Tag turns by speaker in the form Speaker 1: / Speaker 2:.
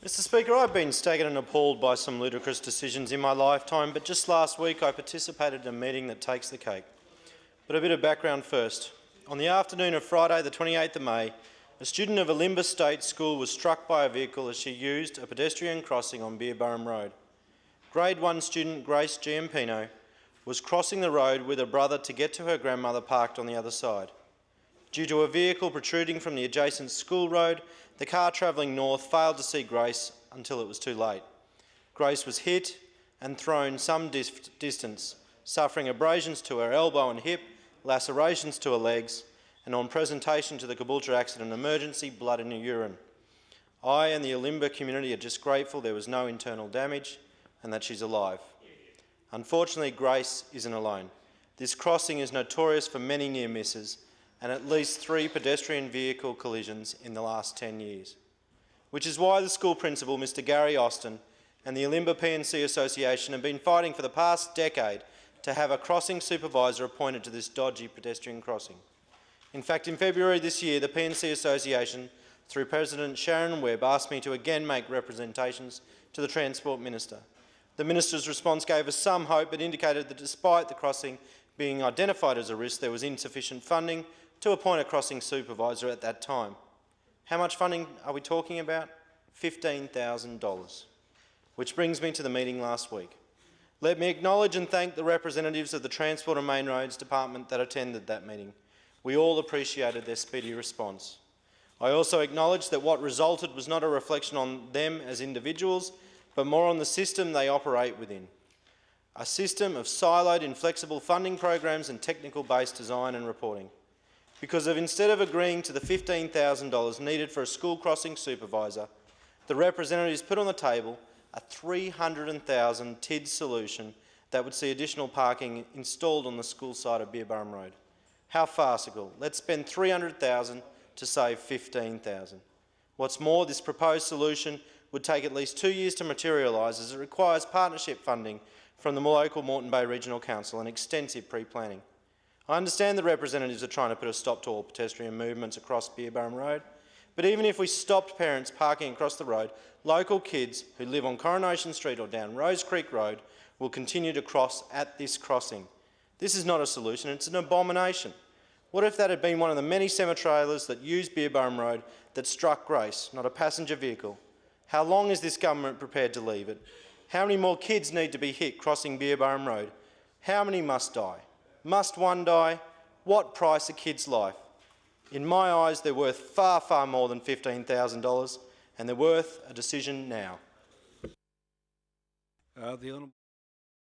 Speaker 1: Mr Speaker, I've been staggered and appalled by some ludicrous decisions in my lifetime, but just last week I participated in a meeting that takes the cake. But a bit of background first. On the afternoon of Friday the 28th of May, a student of Elimbah State School was struck by a vehicle as she used a pedestrian crossing on Beerburrum Road. Grade 1 student Grace Giampino was crossing the road with her brother to get to her grandmother parked on the other side. Due to a vehicle protruding from the adjacent school road, the car travelling north failed to see Grace until it was too late. Grace was hit and thrown some distance, suffering abrasions to her elbow and hip, lacerations to her legs, and on presentation to the Caboolture Accident Emergency, blood in her urine. I and the Elimbah community are just grateful there was no internal damage and that she's alive. Unfortunately, Grace isn't alone. This crossing is notorious for many near misses and at least 3 pedestrian vehicle collisions in the last 10 years, which is why the school principal, Mr Gary Austin, and the Elimbah P&C Association have been fighting for the past decade to have a crossing supervisor appointed to this dodgy pedestrian crossing. In fact, in February this year, the P&C Association, through President Sharon Webb, asked me to again make representations to the Transport Minister. The Minister's response gave us some hope, but indicated that despite the crossing being identified as a risk, there was insufficient funding to appoint a crossing supervisor at that time. How much funding are we talking about? $15,000. Which brings me to the meeting last week. Let me acknowledge and thank the representatives of the Transport and Main Roads Department that attended that meeting. We all appreciated their speedy response. I also acknowledge that what resulted was not a reflection on them as individuals, but more on the system they operate within. A system of siloed, inflexible funding programs and technical-based design and reporting. Because instead of agreeing to the $15,000 needed for a school crossing supervisor, the representatives put on the table a $300,000 TID solution that would see additional parking installed on the school side of Beerburrum Road. How farcical. Let's spend $300,000 to save $15,000. What's more, this proposed solution would take at least 2 years to materialise, as it requires partnership funding from the local Moreton Bay Regional Council and extensive pre-planning. I understand the representatives are trying to put a stop to all pedestrian movements across Beerburrum Road, but even if we stopped parents parking across the road, local kids who live on Coronation Street or down Rose Creek Road will continue to cross at this crossing. This is not a solution, it's an abomination. What if that had been one of the many semi-trailers that used Beerburrum Road that struck Grace, not a passenger vehicle? How long is this government prepared to leave it? How many more kids need to be hit crossing Beerburrum Road? How many must die? Must one die? What price a kid's life? In my eyes, they're worth far, far more than $15,000, and they're worth a decision now.
Speaker 2: The Honourable